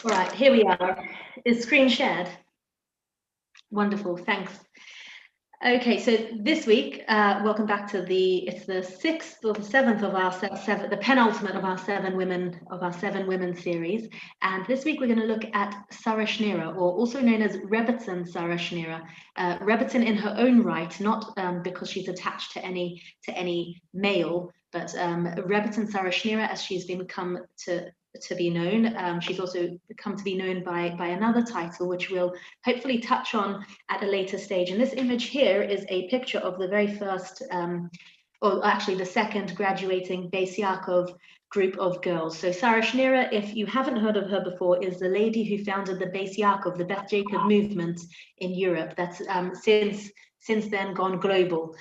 All right, here we are. Is screen shared? Wonderful, thanks. Okay, so this week, welcome back to it's the sixth or the seventh of our the penultimate of our seven women series. And this week we're going to look at Sara Schenirer, or also known as Rebbitzin Sara Schenirer. Rebbitzin in her own right, not because she's attached to any male, but Rebbitzin Sara Schenirer as she's become to be known. She's also come to be known by another title, which we'll hopefully touch on at a later stage. And this image here is a picture of the very first, or actually the second graduating Beis Yaakov group of girls. So Sara Schenirer, if you haven't heard of her before, is the lady who founded the Beis Yaakov, the Beth Jacob movement in Europe. That's since then gone global.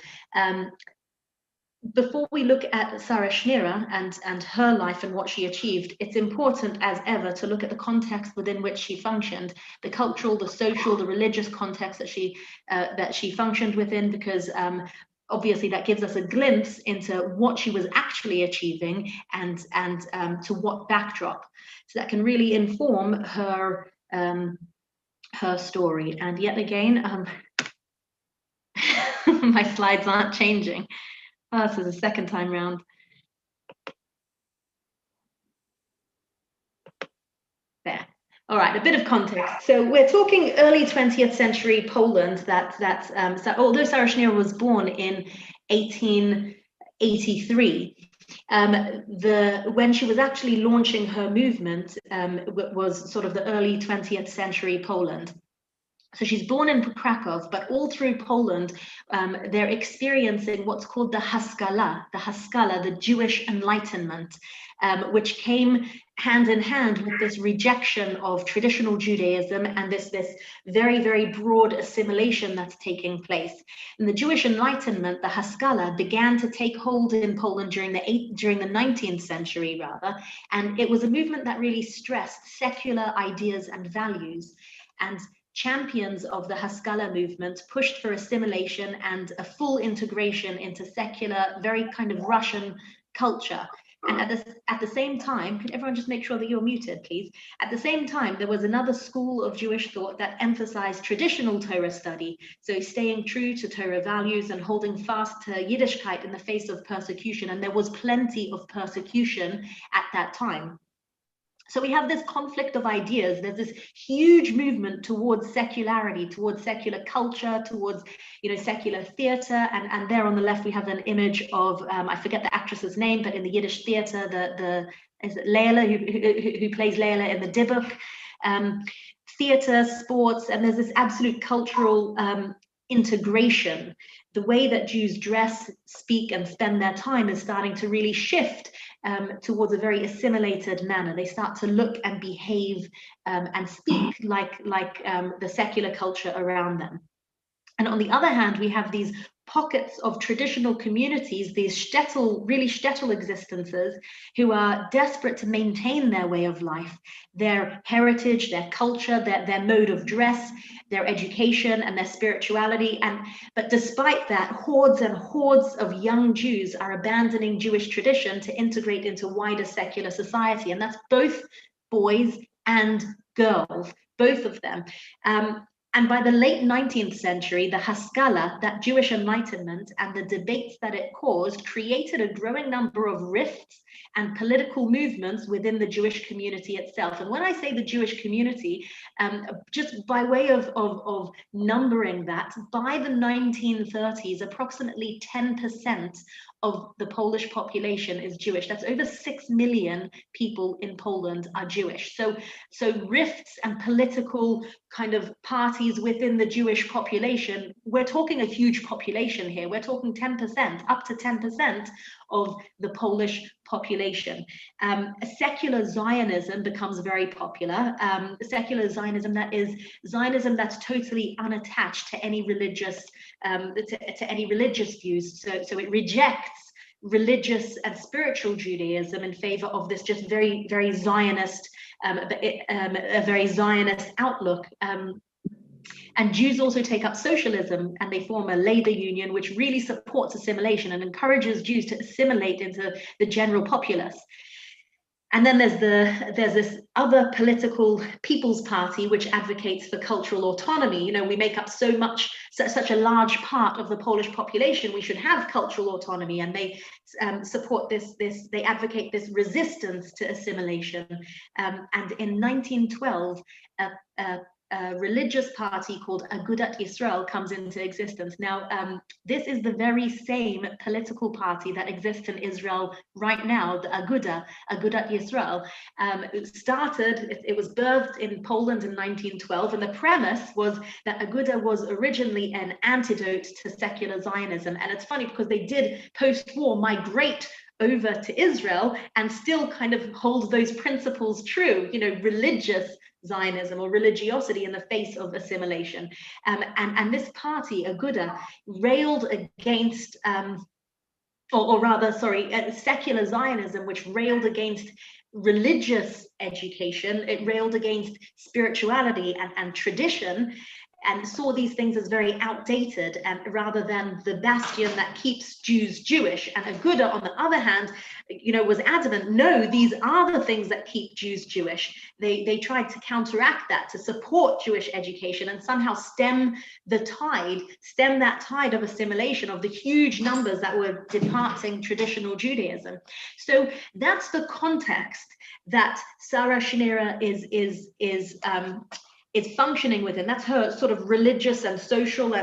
Before we look at Sara Schenirer and her life and what she achieved, it's important as ever to look at the context within which she functioned, the cultural, the social, the religious context that she functioned within, because obviously that gives us a glimpse into what she was actually achieving and to what backdrop. So that can really inform her story. And yet again, my slides aren't changing. Oh, this is the second time round. There. All right, a bit of context. So we're talking early 20th century Poland. So although Sara Schenirer was born in 1883, when she was actually launching her movement was sort of the early 20th century Poland. So she's born in Krakow, but all through Poland, they're experiencing what's called the Haskalah, the Jewish Enlightenment, which came hand in hand with this rejection of traditional Judaism and this very, very broad assimilation that's taking place. And the Jewish Enlightenment, the Haskalah, began to take hold in Poland during the 19th century, rather, and it was a movement that really stressed secular ideas and values. And champions of the Haskalah movement pushed for assimilation and a full integration into secular, very kind of Russian culture. And at the same time, could everyone just make sure that you're muted, please? At the same time, there was another school of Jewish thought that emphasized traditional Torah study, so staying true to Torah values and holding fast to Yiddishkeit in the face of persecution. And there was plenty of persecution at that time. So we have this conflict of ideas. There's this huge movement towards secularity, towards secular culture, towards, secular theater. And there on the left, we have an image of, I forget the actress's name, but in the Yiddish theater, is it Leila, who plays Leila in the Dybbuk? Theater, sports, and there's this absolute cultural integration. The way that Jews dress, speak, and spend their time is starting to really shift towards a very assimilated manner. They start to look and behave and speak like the secular culture around them. And on the other hand, we have these pockets of traditional communities, these really shtetl existences, who are desperate to maintain their way of life, their heritage, their culture, their mode of dress, their education and their spirituality. But despite that, hordes and hordes of young Jews are abandoning Jewish tradition to integrate into wider secular society. And that's both boys and girls, both of them. And by the late 19th century, the Haskalah, that Jewish Enlightenment, and the debates that it caused created a growing number of rifts and political movements within the Jewish community itself. And when I say the Jewish community, just by way of numbering that, by the 1930s, approximately 10% of the Polish population is Jewish. That's over 6 million people in Poland are Jewish. So rifts and political kind of parties within the Jewish population, we're talking a huge population here. We're talking 10%, up to 10% of the Polish population. Secular Zionism becomes very popular. Secular Zionism, that is Zionism that's totally unattached to any religious views. So it rejects religious and spiritual Judaism in favor of this just very, very Zionist, a very Zionist outlook. And Jews also take up socialism, and they form a labor union which really supports assimilation and encourages Jews to assimilate into the general populace. And then there's this other political People's Party which advocates for cultural autonomy. You know, we make up such a large part of the Polish population. We should have cultural autonomy, and they support this. They advocate this resistance to assimilation. And in 1912, a religious party called Agudat Yisrael comes into existence. Now, this is the very same political party that exists in Israel right now, the Agudat Yisrael. It was birthed in Poland in 1912, and the premise was that Aguda was originally an antidote to secular Zionism. And it's funny because they did post-war migrate over to Israel and still kind of hold those principles true, you know, religious Zionism or religiosity in the face of assimilation. And this party, Aguda, railed against, secular Zionism, which railed against religious education. It railed against spirituality and tradition, and saw these things as very outdated, and rather than the bastion that keeps Jews Jewish. And Aguda, on the other hand, you know, was adamant, no, these are the things that keep Jews Jewish. They tried to counteract that, to support Jewish education and somehow stem that tide of assimilation, of the huge numbers that were departing traditional Judaism. So that's the context that Sara Schenirer is functioning within. That's her sort of religious and social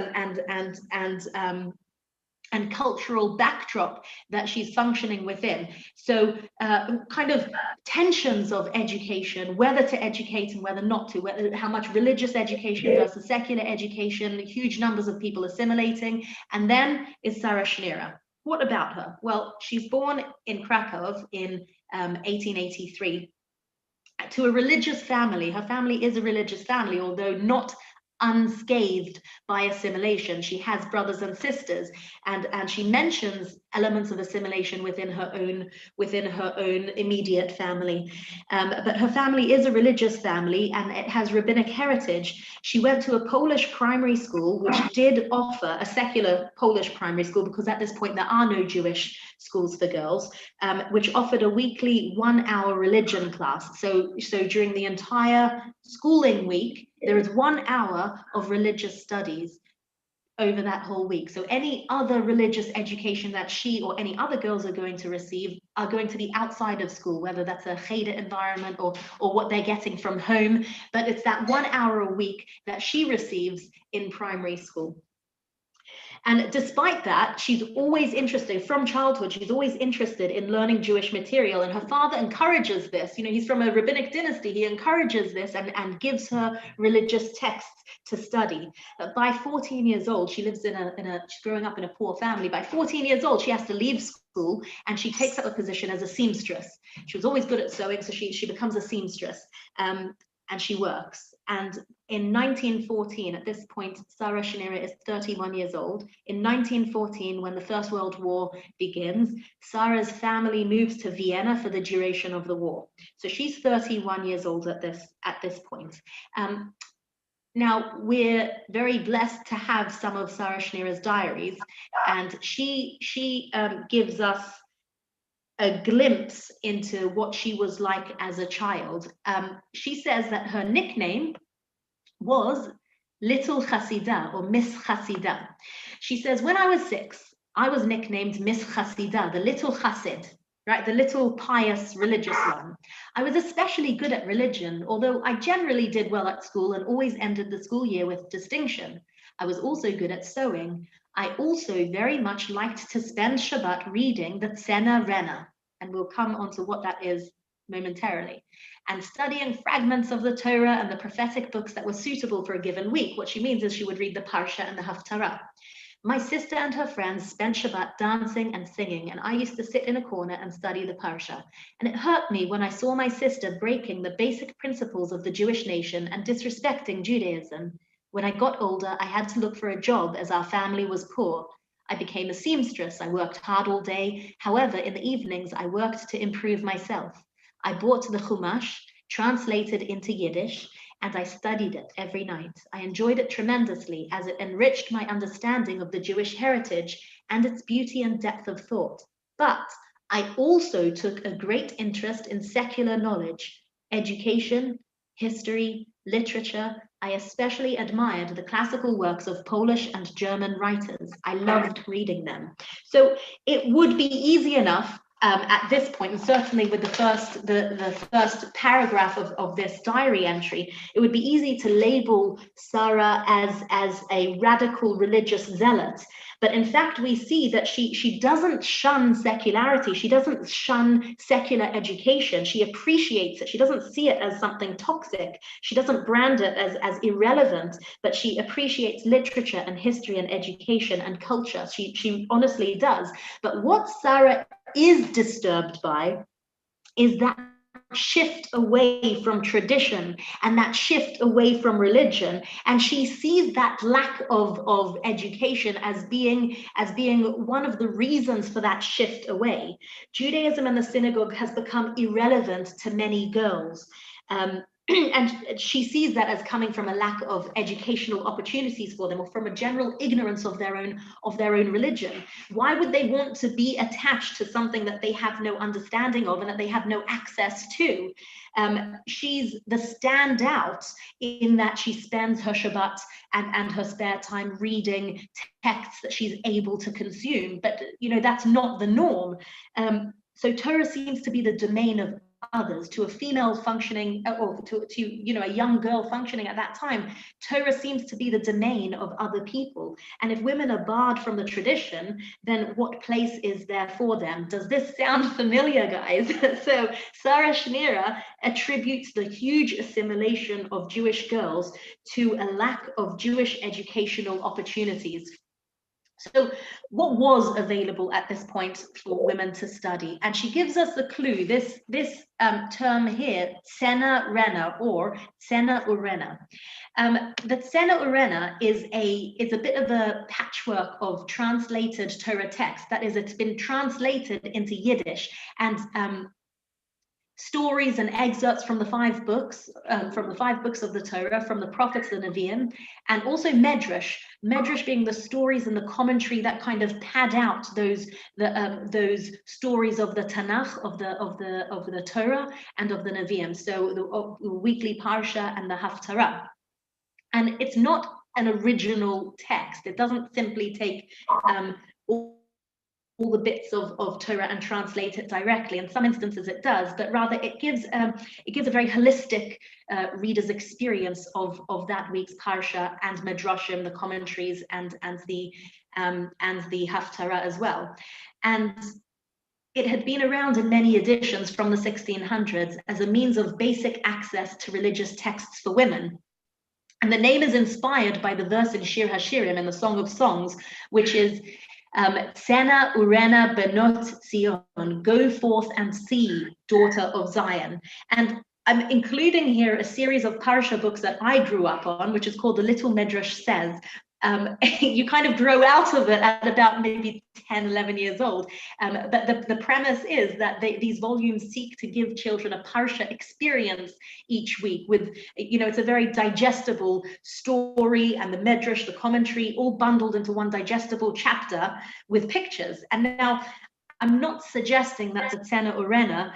and cultural backdrop that she's functioning within. So kind of tensions of education, whether to educate and whether not to, how much religious education versus secular education, huge numbers of people assimilating. And then is Sara Schenirer. What about her? Well, she's born in Krakow in 1883. To a religious family. Her family is a religious family, although not unscathed by assimilation. She has brothers and sisters, and she mentions elements of assimilation within her own immediate family. But her family is a religious family, and it has rabbinic heritage. She went to a Polish primary school, which did offer a secular Polish primary school, because at this point there are no Jewish schools for girls, which offered a weekly 1-hour religion class. So during the entire schooling week, there is 1 hour of religious studies over that whole week. So any other religious education that she or any other girls are going to receive are going to be outside of school, whether that's a cheder environment or what they're getting from home. But it's that 1 hour a week that she receives in primary school. And despite that, she's always interested, from childhood, she's always interested in learning Jewish material. And her father encourages this. You know, he's from a rabbinic dynasty. He encourages this and gives her religious texts to study. By 14 years old, she's growing up in a poor family. By 14 years old, she has to leave school, and she takes up a position as a seamstress. She was always good at sewing, so she becomes a seamstress, and she works. And in 1914, at this point, Sara Schenirer is 31 years old. In 1914, when the First World War begins, Sara's family moves to Vienna for the duration of the war. So she's 31 years old at this point. Now, we're very blessed to have some of Sara Schenire's diaries, and she gives us a glimpse into what she was like as a child. She says that her nickname was Little Chassida, or Miss Chassida. She says, when I was 6, I was nicknamed Miss Chassida, the little chassid, right? The little pious religious one. I was especially good at religion, although I generally did well at school and always ended the school year with distinction. I was also good at sewing. I also very much liked to spend Shabbat reading the Tzena Rena, and we'll come on to what that is momentarily, and studying fragments of the Torah and the prophetic books that were suitable for a given week. What she means is she would read the Parsha and the Haftarah. My sister and her friends spent Shabbat dancing and singing, and I used to sit in a corner and study the Parsha. And it hurt me when I saw my sister breaking the basic principles of the Jewish nation and disrespecting Judaism. When I got older, I had to look for a job as our family was poor. I became a seamstress. I worked hard all day. However, in the evenings, I worked to improve myself. I bought the Chumash, translated into Yiddish, and I studied it every night. I enjoyed it tremendously as it enriched my understanding of the Jewish heritage and its beauty and depth of thought. But I also took a great interest in secular knowledge, education, history, literature. I especially admired the classical works of Polish and German writers. I loved reading them. So it would be easy enough at this point, and certainly with the first paragraph of this diary entry, it would be easy to label Sara as a radical religious zealot. But in fact, we see that she doesn't shun secularity. She doesn't shun secular education. She appreciates it. She doesn't see it as something toxic. She doesn't brand it as irrelevant, but she appreciates literature and history and education and culture. She honestly does. But what Sara is disturbed by is that shift away from tradition and that shift away from religion, and she sees that lack of education as being one of the reasons for that shift away. Judaism and the synagogue has become irrelevant to many girls. And she sees that as coming from a lack of educational opportunities for them, or from a general ignorance of their own religion. Why would they want to be attached to something that they have no understanding of and that they have no access to? She's the standout in that she spends her Shabbat and her spare time reading texts that she's able to consume, but that's not the norm. So Torah seems to be the domain of others. To a female functioning, or to a young girl functioning at that time, Torah seems to be the domain of other people. And if women are barred from the tradition, then what place is there for them? Does this sound familiar, guys? So Sara Schenirer attributes the huge assimilation of Jewish girls to a lack of Jewish educational opportunities. So what was available at this point for women to study? And she gives us the clue, this term here, Tsena Rena, or Tsena Urena. The Tsena Urena is a bit of a patchwork of translated Torah text. That is, it's been translated into Yiddish, and stories and excerpts from the five books of the Torah, from the prophets, the Nevi'im, and also Medrash being the stories and the commentary that kind of pad out those stories of the Tanakh, of the Torah, and of the Nevi'im. So the weekly Parsha and the Haftarah. And it's not an original text. It doesn't simply take all the bits of Torah and translate it directly. In some instances it does, but rather it gives a very holistic reader's experience of that week's Parsha and Medrashim, the commentaries, and the Haftarah as well. And it had been around in many editions from the 1600s as a means of basic access to religious texts for women. And the name is inspired by the verse in Shir HaShirim, in the Song of Songs, which is Tsena Urena Benot Zion, go forth and see, daughter of Zion. And I'm including here a series of Parsha books that I grew up on, which is called The Little Midrash Says. You kind of grow out of it at about maybe 10, 11 years old. But the premise is that these volumes seek to give children a Parsha experience each week with, it's a very digestible story, and the Medrash, the commentary, all bundled into one digestible chapter with pictures. And now I'm not suggesting that the Tsena Urena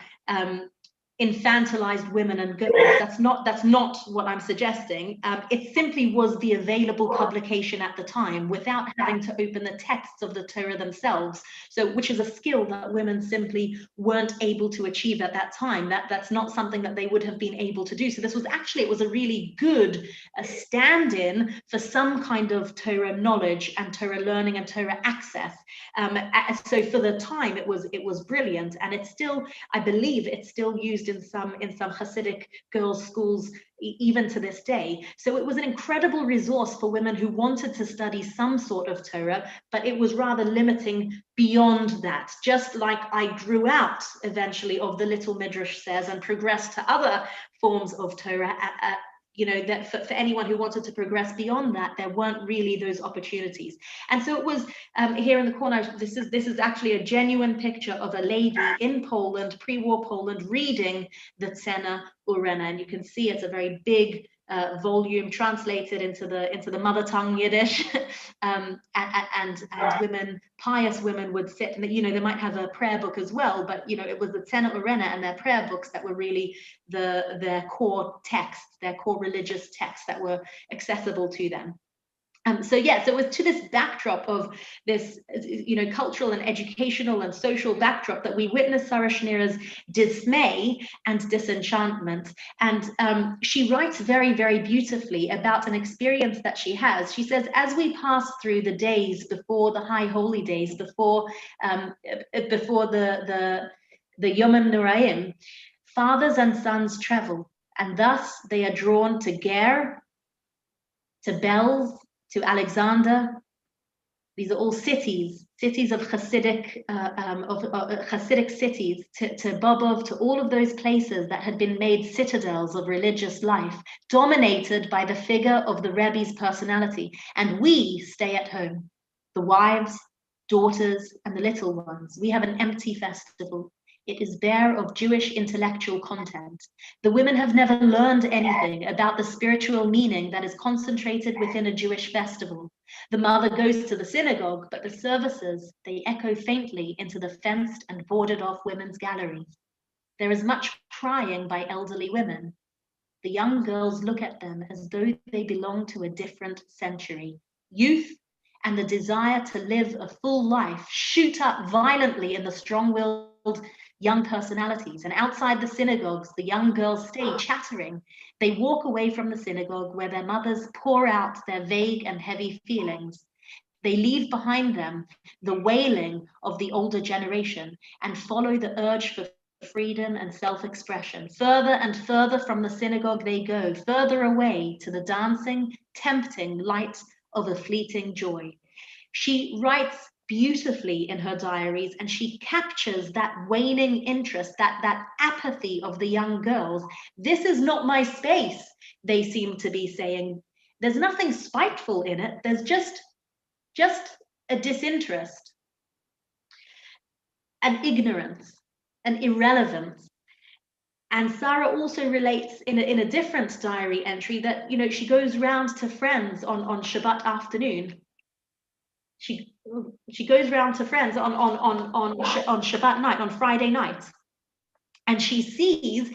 infantilized women and girls. That's not what I'm suggesting. It simply was the available publication at the time without having to open the texts of the Torah themselves. So, which is a skill that women simply weren't able to achieve at that time. That's not something that they would have been able to do. So this was actually, it was a really good stand-in for some kind of Torah knowledge and Torah learning and Torah access. So for the time, it was brilliant, and it's still, I believe, it's still used in some Hasidic girls' schools even to this day. So it was an incredible resource for women who wanted to study some sort of Torah, but it was rather limiting beyond that. Just like I grew out eventually of the Little Midrash Says and progressed to other forms of Torah. That for anyone who wanted to progress beyond that, there weren't really those opportunities. And so it was here in the corner, this is actually a genuine picture of a lady in Poland, pre-war Poland, reading the Tsena Urena. And you can see it's a very big volume translated into the mother tongue Yiddish, and women, pious women, would sit, and they might have a prayer book as well, but it was the Tzena Urena and their prayer books that were really their core texts, their core religious texts that were accessible to them. So it was to this backdrop of this, cultural and educational and social backdrop that we witness Sara Schenire's dismay and disenchantment. And she writes very, very beautifully about an experience that she has. She says, as we pass through the days before the high holy days, before the Yom Noraim, fathers and sons travel, and thus they are drawn to Ger, to Belz, to Alexander. These are all cities of Hasidic, Hasidic cities, to Bobov, to all of those places that had been made citadels of religious life, dominated by the figure of the Rebbe's personality. And we stay at home, the wives, daughters, and the little ones. We have an empty festival. It is bare of Jewish intellectual content. The women have never learned anything about the spiritual meaning that is concentrated within a Jewish festival. The mother goes to the synagogue, but the services, they echo faintly into the fenced and boarded off women's galleries. There is much crying by elderly women. The young girls look at them as though they belong to a different century. Youth and the desire to live a full life shoot up violently in the strong-willed young personalities, and outside the synagogues, the young girls stay chattering. They walk away from the synagogue where their mothers pour out their vague and heavy feelings. They leave behind them the wailing of the older generation and follow the urge for freedom and self-expression. Further and further from the synagogue they go, further away to the dancing, tempting light of a fleeting joy. She writes beautifully in her diaries, and she captures that waning interest, that apathy of the young girls. This is not my space, they seem to be saying. There's nothing spiteful in it. There's just a disinterest, an ignorance, an irrelevance. And Sara also relates in a different diary entry that she goes round to friends on Shabbat afternoon. She goes round to friends on Shabbat night, on Friday night, and she sees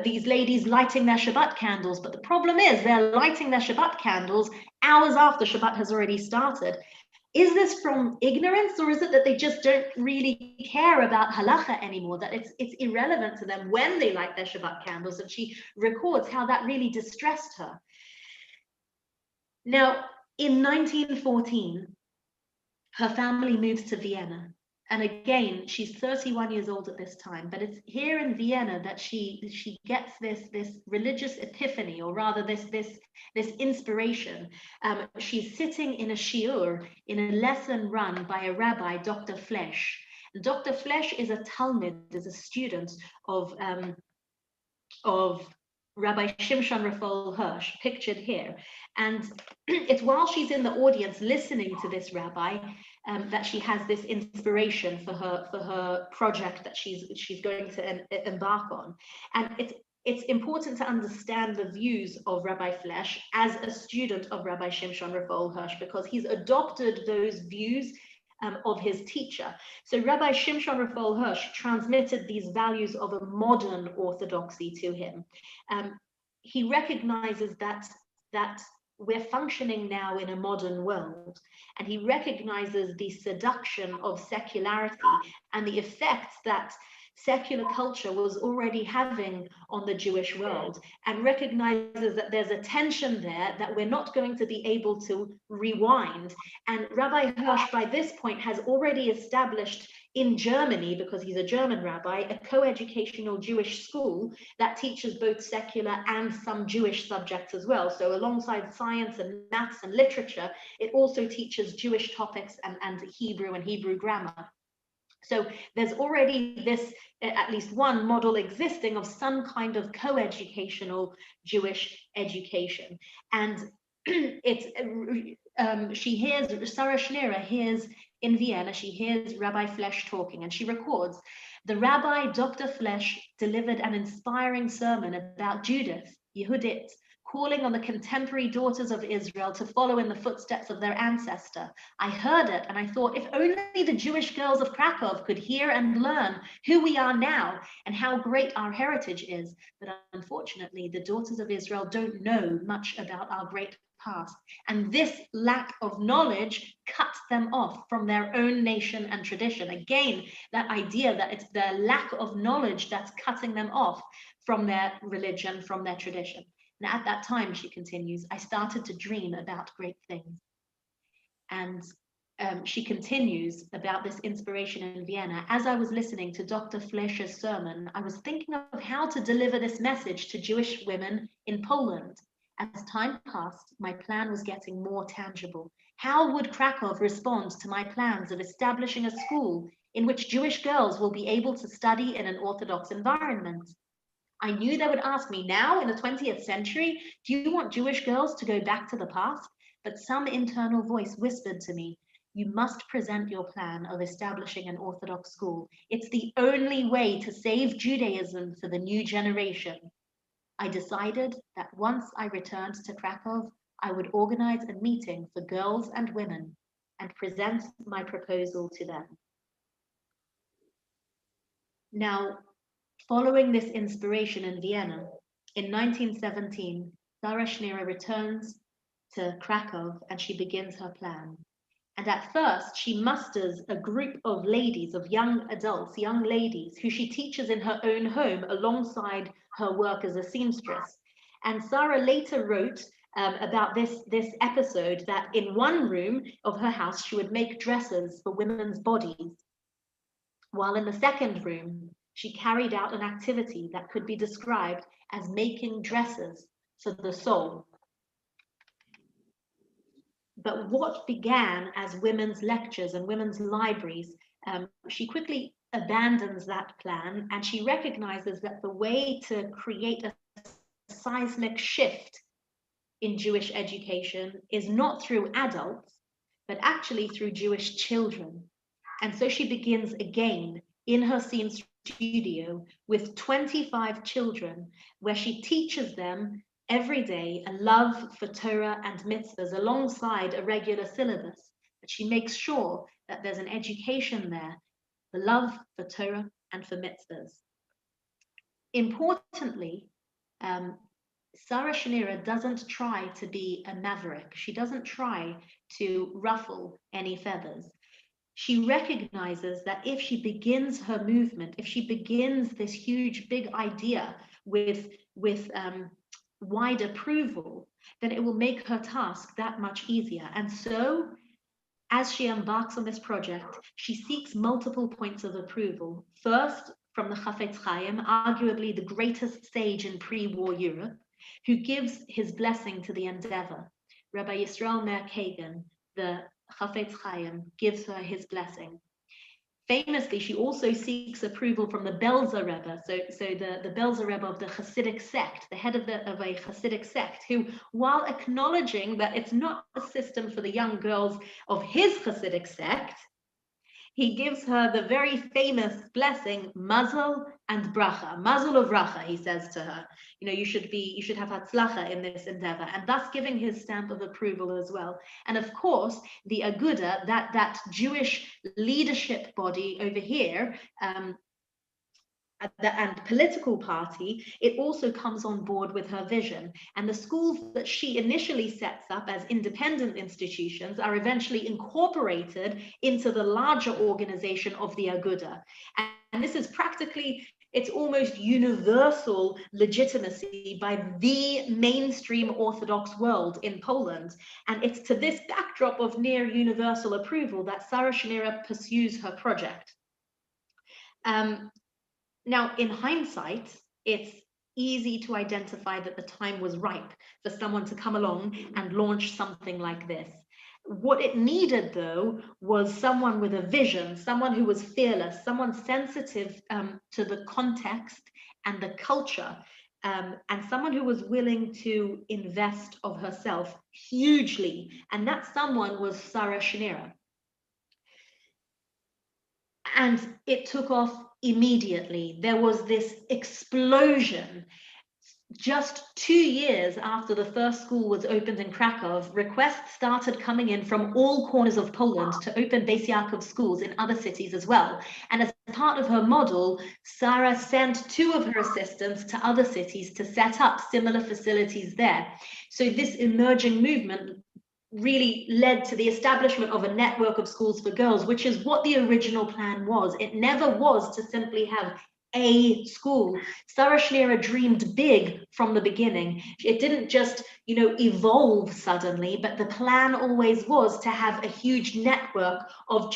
these ladies lighting their Shabbat candles. But the problem is they're lighting their Shabbat candles hours after Shabbat has already started. Is this from ignorance, or is it that they just don't really care about halacha anymore, that it's irrelevant to them when they light their Shabbat candles? And she records how that really distressed her. Now, in 1914, her family moves to Vienna. And again, she's 31 years old at this time, but it's here in Vienna that she gets this religious epiphany, or rather this inspiration. She's sitting in a shiur, in a lesson run by a rabbi, Dr. Flesch. And Dr. Flesch is a Talmud, is a student of Rabbi Shimshon Raphael Hirsch, pictured here. And it's while she's in the audience listening to this rabbi that she has this inspiration for her project that she's going to embark on. And it's important to understand the views of Rabbi Flesch as a student of Rabbi Shimshon Raphael Hirsch, because he's adopted those views of his teacher. So Rabbi Shimshon Raphael Hirsch transmitted these values of a modern orthodoxy to him. He recognizes that we're functioning now in a modern world, and he recognizes the seduction of secularity and the effects that secular culture was already having on the Jewish world, and recognizes that there's a tension there that we're not going to be able to rewind. And Rabbi Hirsch, by this point, has already established in Germany, because he's a German rabbi, a co-educational Jewish school that teaches both secular and some Jewish subjects as well. So alongside science and maths and literature, it also teaches Jewish topics and Hebrew grammar. So there's already this, at least one model existing of some kind of co-educational Jewish education. And she hears, Sara Schenirer hears in Vienna, she hears Rabbi Flesch talking, and she records, the rabbi, Dr. Flesch, delivered an inspiring sermon about Judith, Yehudit, calling on the contemporary daughters of Israel to follow in the footsteps of their ancestor. I heard it and I thought, if only the Jewish girls of Krakow could hear and learn who we are now and how great our heritage is. But unfortunately, the daughters of Israel don't know much about our great past. And this lack of knowledge cuts them off from their own nation and tradition. Again, that idea that it's the lack of knowledge that's cutting them off from their religion, from their tradition. And at that time, she continues, I started to dream about great things. And she continues about this inspiration in Vienna. As I was listening to Dr. Fleischer's sermon, I was thinking of how to deliver this message to Jewish women in Poland. As time passed, my plan was getting more tangible. How would Krakow respond to my plans of establishing a school in which Jewish girls will be able to study in an Orthodox environment? I knew they would ask me, now in the 20th century, do you want Jewish girls to go back to the past? But some internal voice whispered to me, you must present your plan of establishing an Orthodox school. It's the only way to save Judaism for the new generation. I decided that once I returned to Krakow, I would organize a meeting for girls and women and present my proposal to them. Now, following this inspiration in Vienna, in 1917, Sara Schenirer returns to Krakow and she begins her plan. And at first, she musters a group of ladies, of young adults, young ladies, who she teaches in her own home alongside her work as a seamstress. And Sara later wrote about this episode that in one room of her house, she would make dresses for women's bodies, while in the second room, she carried out an activity that could be described as making dresses for the soul. But what began as women's lectures and women's libraries, she quickly abandons that plan, and she recognizes that the way to create a seismic shift in Jewish education is not through adults, but actually through Jewish children. And so she begins again in her scene studio with 25 children, where she teaches them every day a love for Torah and mitzvahs alongside a regular syllabus. But she makes sure that there's an education there, the love for Torah and for mitzvahs. Importantly, Sara Schenirer doesn't try to be a maverick. She doesn't try to ruffle any feathers. She recognizes that if she begins her movement, if she begins this huge, big idea with wide approval, then it will make her task that much easier. And so, as she embarks on this project, she seeks multiple points of approval. First, from the Chafetz Chaim, arguably the greatest sage in pre-war Europe, who gives his blessing to the endeavor. Rabbi Yisrael Meir Kagan, the Chafetz Chaim, gives her his blessing. Famously, she also seeks approval from the Belzer Rebbe, so the Belzer Rebbe of the Hasidic sect, the head of a Hasidic sect, who, while acknowledging that it's not a system for the young girls of his Hasidic sect, he gives her the very famous blessing, Mazel and Bracha. Mazel of Bracha, he says to her. You know, you should have Hatzlacha in this endeavor, and thus giving his stamp of approval as well. And of course, the Aguda, that Jewish leadership body over here, and political party, it also comes on board with her vision. And the schools that she initially sets up as independent institutions are eventually incorporated into the larger organization of the Aguda. And this is practically, it's almost universal legitimacy by the mainstream Orthodox world in Poland. And it's to this backdrop of near universal approval that Sara Schenirer pursues her project. Now, in hindsight, it's easy to identify that the time was ripe for someone to come along and launch something like this. What it needed, though, was someone with a vision, someone who was fearless, someone sensitive to the context and the culture, and someone who was willing to invest of herself hugely. And that someone was Sara Schenirer. And it took off immediately. There was this explosion. just 2 years after the first school was opened in Krakow, requests started coming in from all corners of Poland to open Beis Yaakov schools in other cities as well. And as part of her model, Sara sent 2 of her assistants to other cities to set up similar facilities there. So this emerging movement really led to the establishment of a network of schools for girls, which is what the original plan was. It never was to simply have a school. Sara Schenirer dreamed big from the beginning. It didn't just, evolve suddenly, but the plan always was to have a huge network of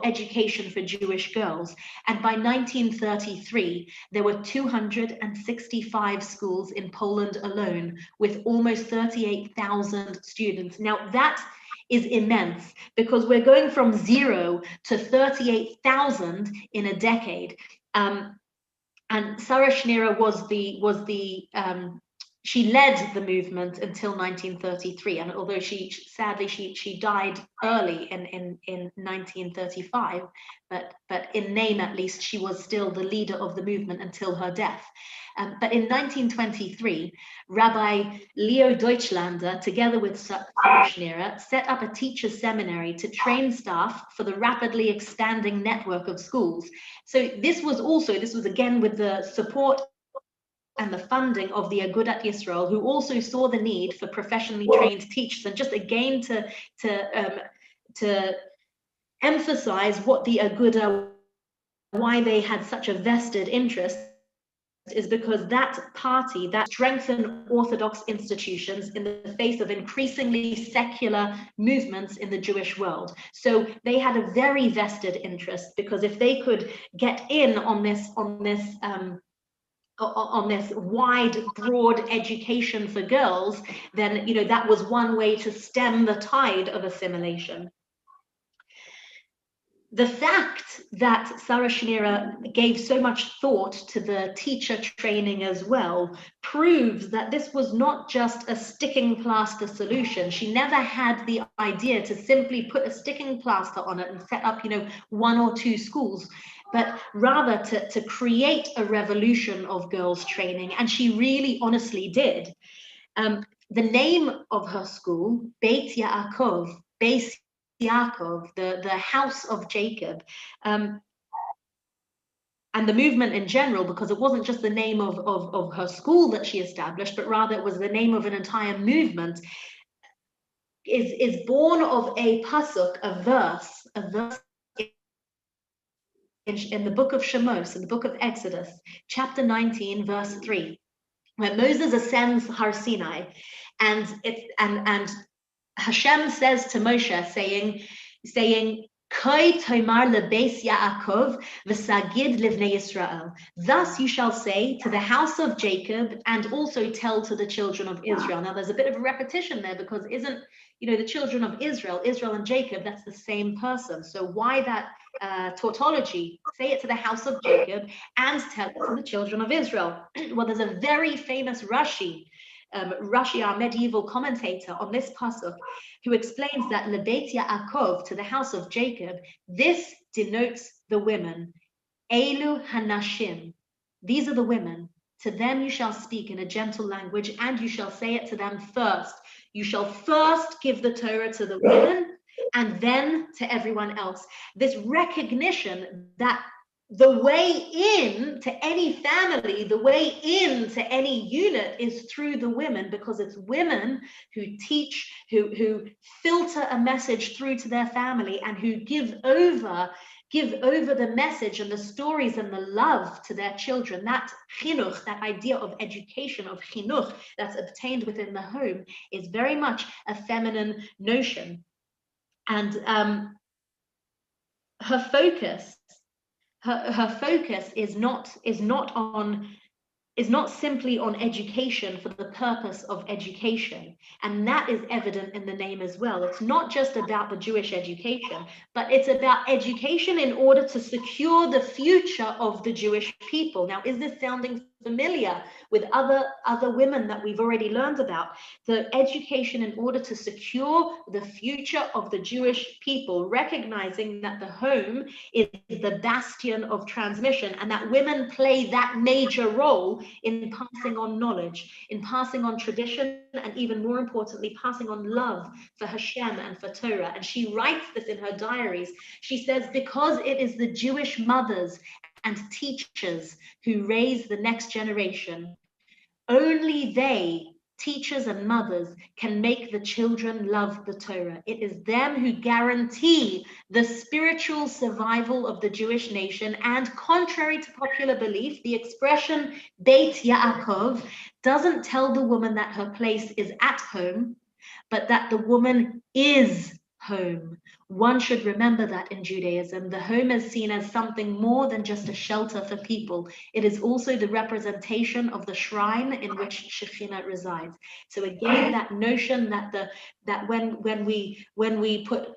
education for Jewish girls. And by 1933, there were 265 schools in Poland alone, with almost 38,000 students. Now that is immense, because we're going from 0 to 38,000 in a decade. And Sara Schenirer she led the movement until 1933, and although she died early in 1935, but in name at least she was still the leader of the movement until her death. But in 1923, Rabbi Leo Deutschlander, together with Sara Schenirer, set up a teachers' seminary to train staff for the rapidly expanding network of schools. So this was again with the support and the funding of the Agudat Yisrael, who also saw the need for professionally trained teachers. And just again to emphasize what the Aguda, why they had such a vested interest, is because that party that strengthened Orthodox institutions in the face of increasingly secular movements in the Jewish world. So they had a very vested interest, because if they could get in on this wide, broad education for girls, then that was one way to stem the tide of assimilation. The fact that Sara Schenirer gave so much thought to the teacher training as well proves that this was not just a sticking plaster solution. She never had the idea to simply put a sticking plaster on it and set up, 1 or 2 schools, but rather to create a revolution of girls training. And she really honestly did. The name of her school, Beit Yaakov, Beis Yaakov, the house of Jacob, and the movement in general, because it wasn't just the name of her school that she established, but rather it was the name of an entire movement, is born of a pasuk, a verse in the book of Shemos, in the book of Exodus, chapter 19, verse 3, where Moses ascends Har Sinai, and Hashem says to Moshe, saying, Koi tomar lebeis Yaakov v'sagid livnei Yisrael. Thus you shall say to the house of Jacob, and also tell to the children of Israel. Now there's a bit of a repetition there, because isn't, the children of Israel and Jacob, that's the same person. So why that tautology? Say it to the house of Jacob and tell it to the children of Israel. Well, there's a very famous Rashi, our medieval commentator on this pasuk, who explains that Lebeit Yaakov, to the house of Jacob, this denotes the women. Elu hanashim, these are the women. To them you shall speak in a gentle language, and you shall say it to them first. You shall first give the Torah to the women, and then to everyone else. This recognition that the way in to any family, the way in to any unit is through the women, because it's women who teach, who filter a message through to their family, and who give over the message and the stories and the love to their children. That chinuch, that idea of education, of chinuch, that's obtained within the home, is very much a feminine notion. And her focus is not simply on education for the purpose of education. And that is evident in the name as well. It's not just about the Jewish education, but it's about education in order to secure the future of the Jewish people. Now, is this sounding familiar with other women that we've already learned about. The education in order to secure the future of the Jewish people, recognizing that the home is the bastion of transmission and that women play that major role in passing on knowledge, in passing on tradition, and even more importantly, passing on love for Hashem and for Torah. And she writes this in her diaries. She says, because it is the Jewish mothers and teachers who raise the next generation, only they, teachers and mothers, can make the children love the Torah. It is them who guarantee the spiritual survival of the Jewish nation. And contrary to popular belief, the expression Beit Yaakov doesn't tell the woman that her place is at home, but that the woman is home. One should remember that in Judaism, the home is seen as something more than just a shelter for people. It is also the representation of the shrine in which Shekhinah resides. So again, that notion that when we put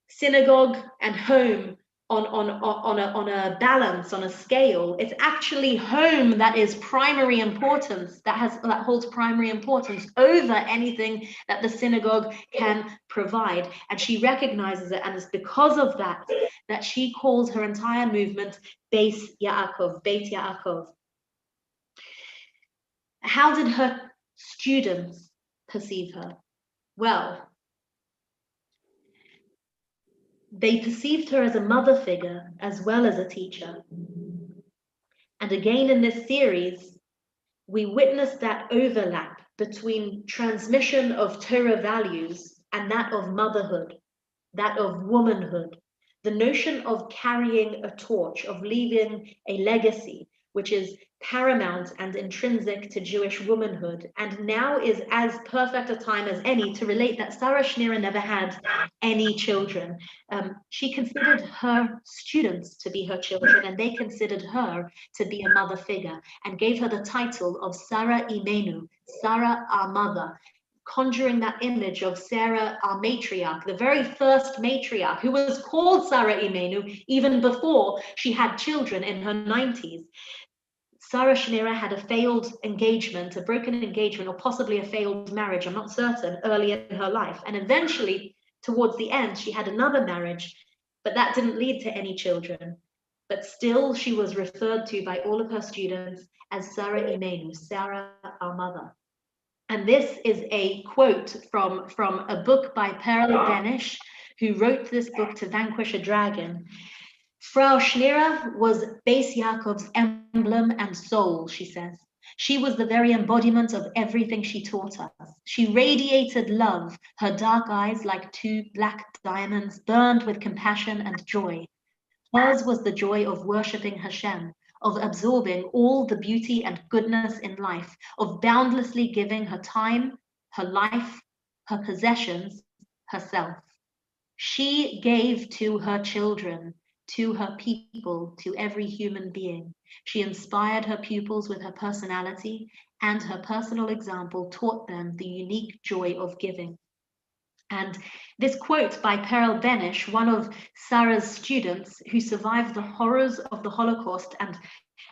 synagogue and home on a balance, on a scale, it's actually home that is primary importance, that holds primary importance over anything that the synagogue can provide. And she recognizes it, and it's because of that that she calls her entire movement Beit Yaakov. How did her students perceive her? Well, they perceived her as a mother figure as well as a teacher. And again, in this series, we witnessed that overlap between transmission of Torah values and that of motherhood, that of womanhood, the notion of carrying a torch, of leaving a legacy, which is paramount and intrinsic to Jewish womanhood, and now is as perfect a time as any to relate that Sara Schenirer never had any children. She considered her students to be her children, and they considered her to be a mother figure, and gave her the title of Sara Imenu, Sara our mother, conjuring that image of Sarah, our matriarch, the very first matriarch, who was called Sara Imenu even before she had children in her 90s. Sara Schenirer had a failed engagement, a broken engagement, or possibly a failed marriage, I'm not certain, early in her life. And eventually, towards the end, she had another marriage, but that didn't lead to any children. But still, she was referred to by all of her students as Sara Imenu, Sarah, our mother. And this is a quote from a book by Pearl Benish, who wrote this book to vanquish a dragon. Frau Schenirer was Beis Yaakov's emblem and soul, she says. She was the very embodiment of everything she taught us. She radiated love. Her dark eyes, like two black diamonds, burned with compassion and joy. Hers was the joy of worshipping Hashem, of absorbing all the beauty and goodness in life, of boundlessly giving her time, her life, her possessions, herself. She gave to her children, to her people, to every human being. She inspired her pupils with her personality, and her personal example taught them the unique joy of giving. And this quote by Pearl Benish, one of Sara's students who survived the horrors of the Holocaust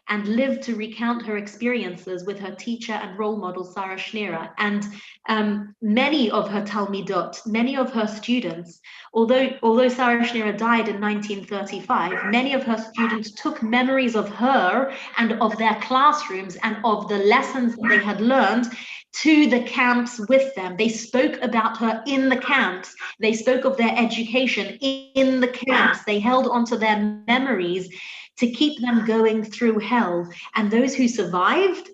and lived to recount her experiences with her teacher and role model, Sara Schenirer, and many of her Talmidot, many of her students, although Sara Schenirer died in 1935, many of her students took memories of her and of their classrooms and of the lessons that they had learned to the camps with them. They spoke about her in the camps. They spoke of their education in the camps. They held onto their memories to keep them going through hell. And those who survived,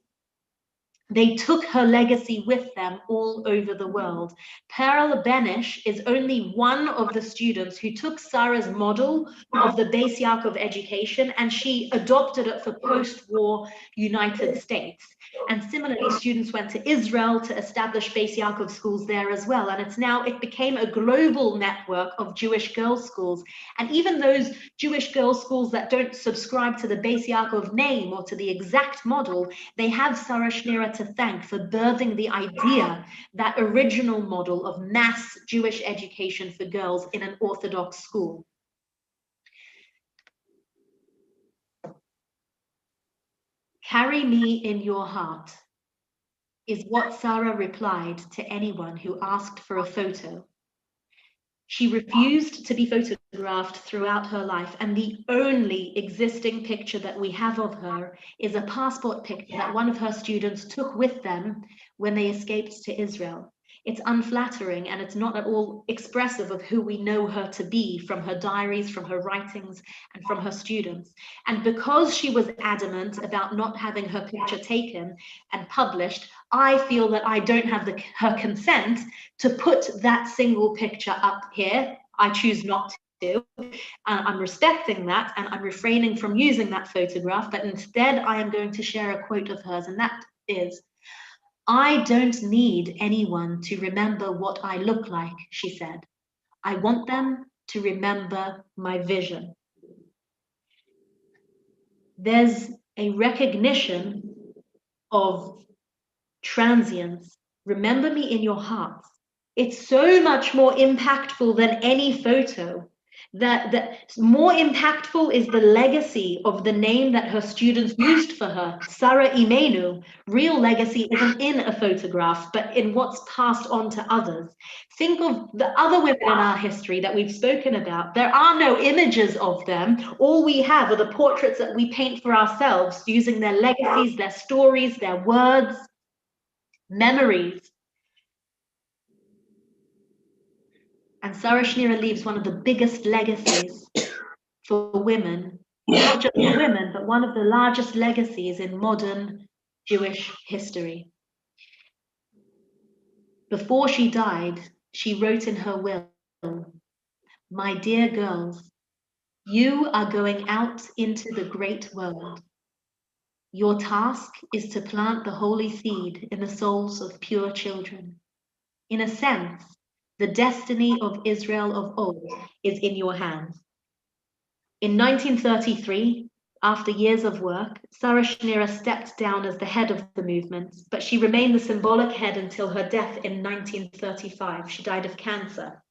they took her legacy with them all over the world. Pearl Benish is only one of the students who took Sara's model of the Beis Yaakov education, and she adopted it for post-war United States. And similarly, students went to Israel to establish Beis Yaakov schools there as well. And it became a global network of Jewish girls' schools. And even those Jewish girls' schools that don't subscribe to the Beis Yaakov name or to the exact model, they have Sara Schenirer to thank for birthing the idea, that original model of mass Jewish education for girls in an Orthodox school. "Carry me in your heart," is what Sara replied to anyone who asked for a photo. She refused to be photographed throughout her life, and the only existing picture that we have of her is a passport picture that one of her students took with them when they escaped to Israel. It's unflattering, and it's not at all expressive of who we know her to be from her diaries, from her writings, and from her students. And because she was adamant about not having her picture taken and published, I feel that I don't have her consent to put that single picture up here. I choose not to. I'm respecting that, and I'm refraining from using that photograph, but instead I am going to share a quote of hers, and that is, "I don't need anyone to remember what I look like," she said. "I want them to remember my vision." There's a recognition of transience. Remember me in your hearts. It's so much more impactful than any photo. That more impactful is the legacy of the name that her students used for her, Sara Imenu. Real legacy isn't in a photograph, but in what's passed on to others. Think of the other women in our history that we've spoken about. There are no images of them. All we have are the portraits that we paint for ourselves, using their legacies, their stories, their words, memories. And Sara Schenirer leaves one of the biggest legacies for women, not just for women, but one of the largest legacies in modern Jewish history. Before she died, she wrote in her will, "My dear girls, you are going out into the great world. Your task is to plant the holy seed in the souls of pure children. In a sense, the destiny of Israel of old is in your hands." In 1933, after years of work, Sara Schenirer stepped down as the head of the movement, but she remained the symbolic head until her death in 1935. She died of cancer.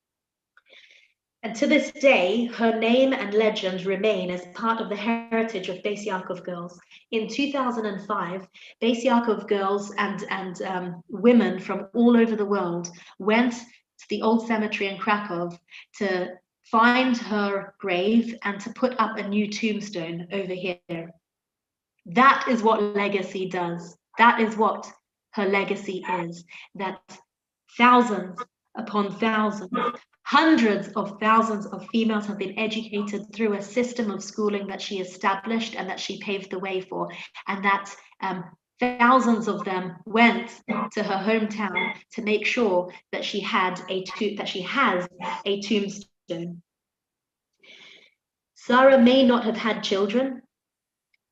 And to this day, her name and legend remain as part of the heritage of Beis Yaakov girls. In 2005, Beis Yaakov girls and women from all over the world went to the old cemetery in Krakow to find her grave and to put up a new tombstone over here. That is what legacy does. That is what her legacy is. That thousands upon thousands, hundreds of thousands of females have been educated through a system of schooling that she established and that she paved the way for, and that thousands of them went to her hometown to make sure that she has a tombstone. Sara may not have had children,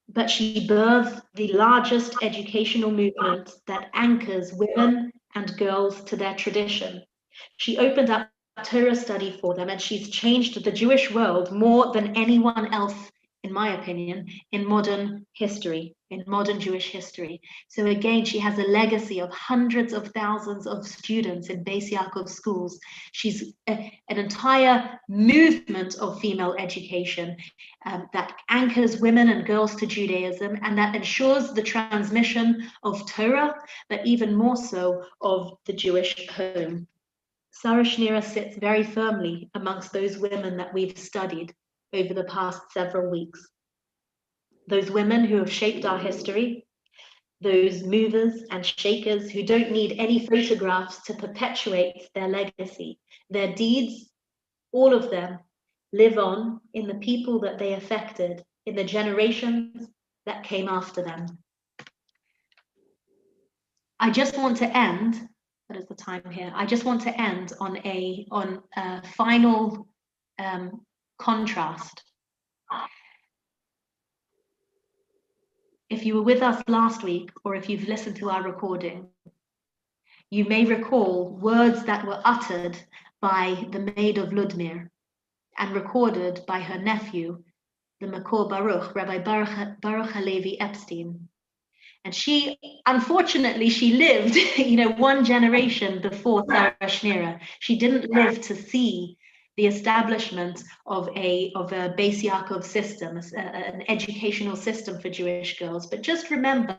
but she birthed the largest educational movement that anchors women and girls to their tradition. She opened up Torah study for them, and she's changed the Jewish world more than anyone else, in my opinion, in modern history, in modern Jewish history. So again, she has a legacy of hundreds of thousands of students in Beis Yaakov schools. She's an entire movement of female education that anchors women and girls to Judaism, and that ensures the transmission of Torah, but even more so of the Jewish home. Sara Schenirer sits very firmly amongst those women that we've studied over the past several weeks. Those women who have shaped our history, those movers and shakers who don't need any photographs to perpetuate their legacy. Their deeds, all of them, live on in the people that they affected, in the generations that came after them. I just want to end, what is the time here? I just want to end on a final contrast. If you were with us last week, or if you've listened to our recording, you may recall words that were uttered by the maid of Ludmir and recorded by her nephew, the Makor Baruch, Rabbi Baruch Halevi Epstein. And she, unfortunately, she lived, one generation before Sara Schenirer. She didn't live to see the establishment of a Beis Yaakov system, an educational system for Jewish girls. But just remember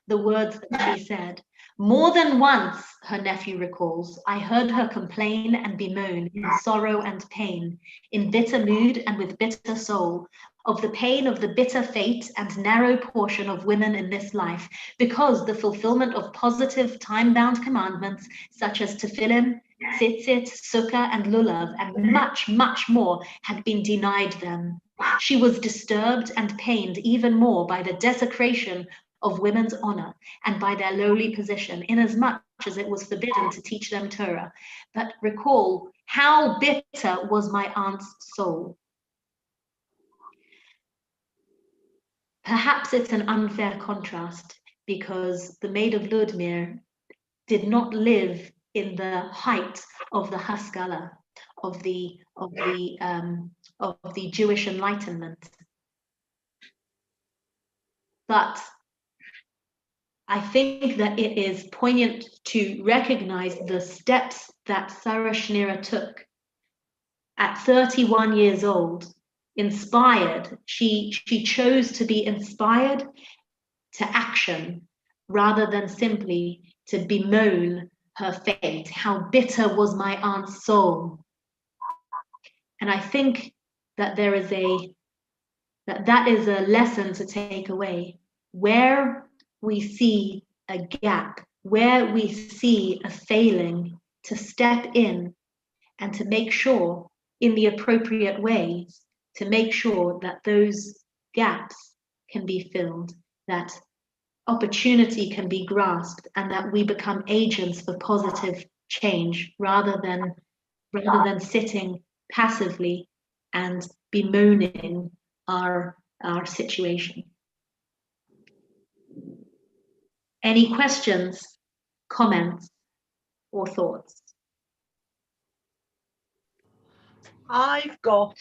the words that she said. More than once, her nephew recalls, I heard her complain and bemoan in sorrow and pain, in bitter mood and with bitter soul, of the pain of the bitter fate and narrow portion of women in this life, because the fulfillment of positive time-bound commandments such as tefillin, tzitzit, sukkah, and lulav, and much, much more had been denied them. She was disturbed and pained even more by the desecration of women's honor and by their lowly position, inasmuch as it was forbidden to teach them Torah. But recall, how bitter was my aunt's soul. Perhaps it's an unfair contrast, because the Maid of Ludmir did not live in the height of the Haskalah, of the Jewish Enlightenment. But I think that it is poignant to recognize the steps that Sara Schenirer took at 31 years old, inspired. She chose to be inspired to action rather than simply to bemoan her fate. How bitter was my aunt's soul. And I think that that is a lesson to take away. Where we see a gap, where we see a failing, to step in and to make sure, in the appropriate ways, to make sure that those gaps can be filled, that opportunity can be grasped, and that we become agents for positive change rather than sitting passively and bemoaning our situation. Any questions, comments, or thoughts? I've got